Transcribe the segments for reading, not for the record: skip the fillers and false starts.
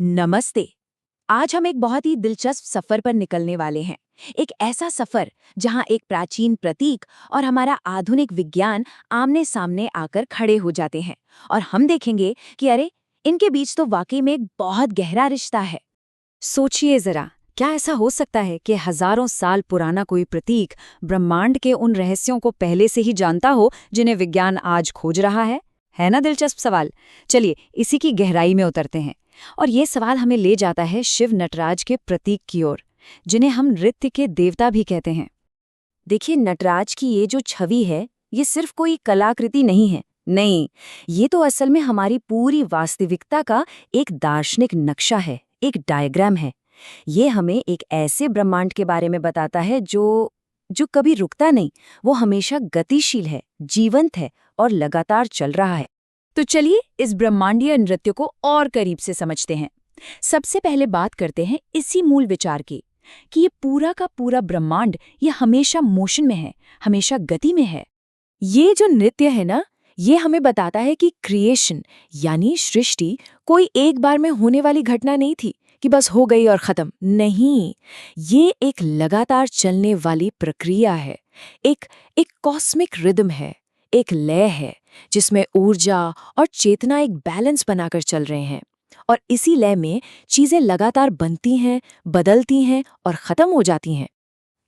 नमस्ते। आज हम एक बहुत ही दिलचस्प सफर पर निकलने वाले हैं। एक ऐसा सफर जहां एक प्राचीन प्रतीक और हमारा आधुनिक विज्ञान आमने सामने आकर खड़े हो जाते हैं और हम देखेंगे कि अरे, इनके बीच तो वाकई में एक बहुत गहरा रिश्ता है। सोचिए जरा, क्या ऐसा हो सकता है कि हजारों साल पुराना कोई प्रतीक ब्रह्मांड के उन रहस्यों को पहले से ही जानता हो जिन्हें विज्ञान आज खोज रहा है ना दिलचस्प सवाल। चलिए इसी की गहराई में उतरते हैं। और ये सवाल हमें ले जाता है शिव नटराज के प्रतीक की ओर, जिन्हें हम नृत्य के देवता भी कहते हैं। देखिए, नटराज की ये जो छवि है, ये सिर्फ कोई कलाकृति नहीं है। नहीं, ये तो असल में हमारी पूरी वास्तविकता का एक दार्शनिक नक्शा है, एक डायग्राम है। ये हमें एक ऐसे ब्रह्मांड के बारे में बताता है जो जो कभी रुकता नहीं, वो हमेशा गतिशील है, जीवंत है और लगातार चल रहा है। तो चलिए इस ब्रह्मांडीय नृत्य को और करीब से समझते हैं। सबसे पहले बात करते हैं इसी मूल विचार की कि ये पूरा का पूरा ब्रह्मांड ये हमेशा मोशन में है, हमेशा गति में है। ये जो नृत्य है ना, ये हमें बताता है कि क्रिएशन यानी सृष्टि कोई एक बार में होने वाली घटना नहीं थी कि बस हो गई और खत्म। नहीं, ये एक लगातार चलने वाली प्रक्रिया है। एक एक कॉस्मिक रिदम है, एक लय है जिसमें ऊर्जा और चेतना एक बैलेंस बनाकर चल रहे हैं। और इसी लय में चीजें लगातार बनती हैं, बदलती हैं और खत्म हो जाती हैं।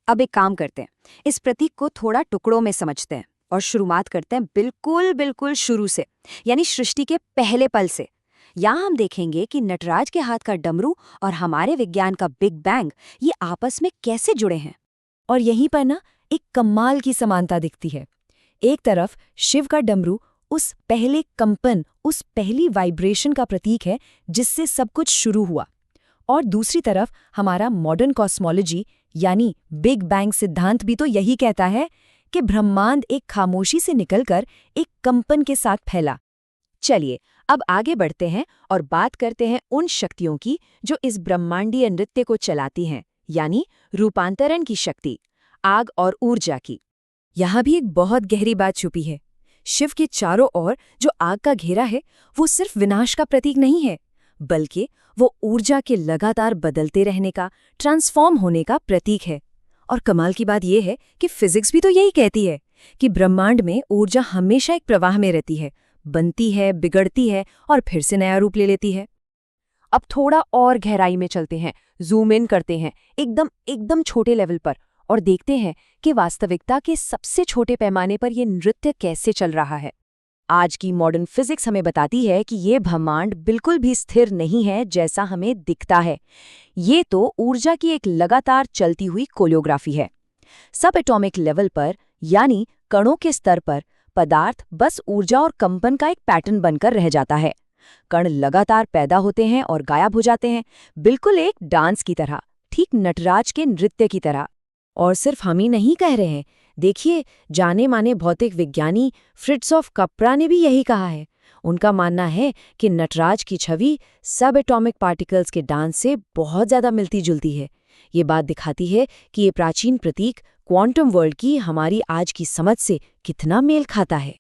अब एक काम करते हैं, इस प्रतीक को थोड़ा टुकड़ों में समझते हैं और शुरुआत करते हैं बिल्कुल बिल्कुल शुरू से, यानी सृष्टि के पहले पल से। यहाँ हम देखेंगे कि नटराज के हाथ का डमरू और हमारे विज्ञान का बिग बैंग ये आपस में कैसे जुड़े हैं। और यहीं पर ना एक कमाल की समानता दिखती है। एक तरफ शिव का डमरू उस पहले कंपन, उस पहली वाइब्रेशन का प्रतीक है जिससे सब कुछ शुरू हुआ, और दूसरी तरफ हमारा मॉडर्न कॉस्मोलॉजी यानी बिग बैंग सिद्धांत भी तो यही कहता है कि ब्रह्मांड एक खामोशी से निकलकर एक कंपन के साथ फैला। चलिए अब आगे बढ़ते हैं और बात करते हैं उन शक्तियों की जो इस ब्रह्मांडीय नृत्य को चलाती हैं, यानी रूपांतरण की शक्ति, आग और ऊर्जा की। यहाँ भी एक बहुत गहरी बात छुपी है। शिव के चारों ओर जो आग का घेरा है, वो सिर्फ विनाश का प्रतीक नहीं है, बल्कि वो ऊर्जा के लगातार बदलते रहने का, ट्रांसफॉर्म होने का प्रतीक है। और कमाल की बात यह है कि फिजिक्स भी तो यही कहती है कि ब्रह्मांड में ऊर्जा हमेशा एक प्रवाह में रहती है, बनती है, बिगड़ती है और फिर से नया रूप ले लेती है। अब थोड़ा और गहराई में चलते हैं, जूम इन करते हैं एकदम एकदम छोटे लेवल पर और देखते हैं कि वास्तविकता के सबसे छोटे पैमाने पर यह नृत्य कैसे चल रहा है। आज की मॉडर्न फिजिक्स हमें बताती है कि ये ब्रह्मांड बिल्कुल भी स्थिर नहीं है जैसा हमें दिखता है। ये तो ऊर्जा की एक लगातार चलती हुई कोरियोग्राफी है। सब एटॉमिक लेवल पर, यानी कणों के स्तर पर, पदार्थ बस ऊर्जा और कंपन का एक पैटर्न बनकर रह जाता है। कण लगातार पैदा होते हैं और गायब हो जाते हैं, बिल्कुल एक डांस की तरह, ठीक नटराज के नृत्य की तरह। और सिर्फ हम ही नहीं कह रहे हैं, देखिए, जाने माने भौतिक विज्ञानी फ्रिट्जॉफ कप्रा ने भी यही कहा है। उनका मानना है कि नटराज की छवि सब एटॉमिक पार्टिकल्स के डांस से बहुत ज्यादा मिलती जुलती है। ये बात दिखाती है कि ये प्राचीन प्रतीक क्वांटम वर्ल्ड की हमारी आज की समझ से कितना मेल खाता है।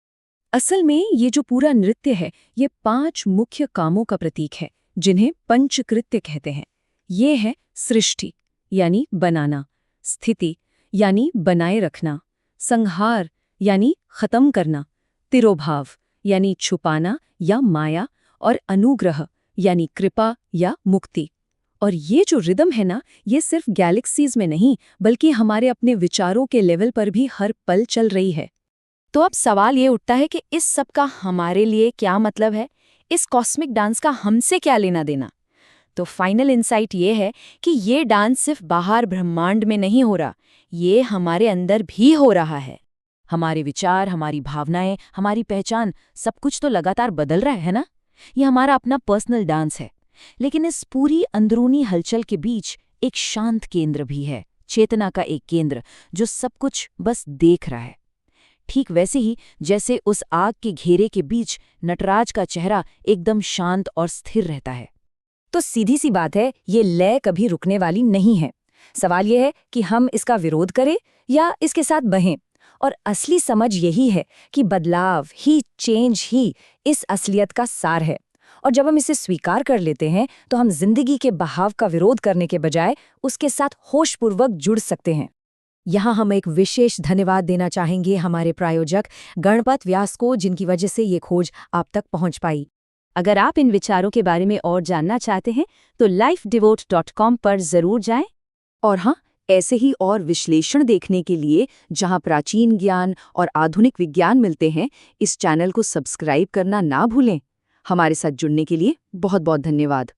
असल में ये जो पूरा नृत्य है, ये 5 मुख्य कामों का प्रतीक है, जिन्हें पंचकृत्य कहते हैं। ये है सृष्टि यानी बनाना, स्थिति यानी बनाए रखना, संहार यानी खत्म करना, तिरोभाव यानी छुपाना या माया, और अनुग्रह यानी कृपा या मुक्ति। और ये जो रिदम है ना, ये सिर्फ गैलेक्सीज में नहीं बल्कि हमारे अपने विचारों के लेवल पर भी हर पल चल रही है। तो अब सवाल ये उठता है कि इस सब का हमारे लिए क्या मतलब है? इस कॉस्मिक डांस का हमसे क्या लेना देना? तो फाइनल इंसाइट ये है कि ये डांस सिर्फ बाहर ब्रह्मांड में नहीं हो रहा, ये हमारे अंदर भी हो रहा है। हमारे विचार, हमारी भावनाएं, हमारी पहचान, सब कुछ तो लगातार बदल रहा है ना? ये हमारा अपना पर्सनल डांस है। लेकिन इस पूरी अंदरूनी हलचल के बीच एक शांत केंद्र भी है, चेतना का एक केंद्र जो सब कुछ बस देख रहा है। ठीक वैसे ही जैसे उस आग के घेरे के बीच नटराज का चेहरा एकदम शांत और स्थिर रहता है। तो सीधी सी बात है, ये लय कभी रुकने वाली नहीं है। सवाल यह है कि हम इसका विरोध करें या इसके साथ बहें। और असली समझ यही है कि बदलाव ही, चेंज ही इस असलियत का सार है। और जब हम इसे स्वीकार कर लेते हैं तो हम जिंदगी के बहाव का विरोध करने के बजाय उसके साथ होशपूर्वक जुड़ सकते हैं। यहाँ हम एक विशेष धन्यवाद देना चाहेंगे हमारे प्रायोजक गणपत व्यास को, जिनकी वजह से ये खोज आप तक पहुँच पाई। अगर आप इन विचारों के बारे में और जानना चाहते हैं तो lifedevote.com पर जरूर जाएं। और हाँ, ऐसे ही और विश्लेषण देखने के लिए जहाँ प्राचीन ज्ञान और आधुनिक विज्ञान मिलते हैं, इस चैनल को सब्सक्राइब करना ना भूलें। हमारे साथ जुड़ने के लिए बहुत बहुत धन्यवाद।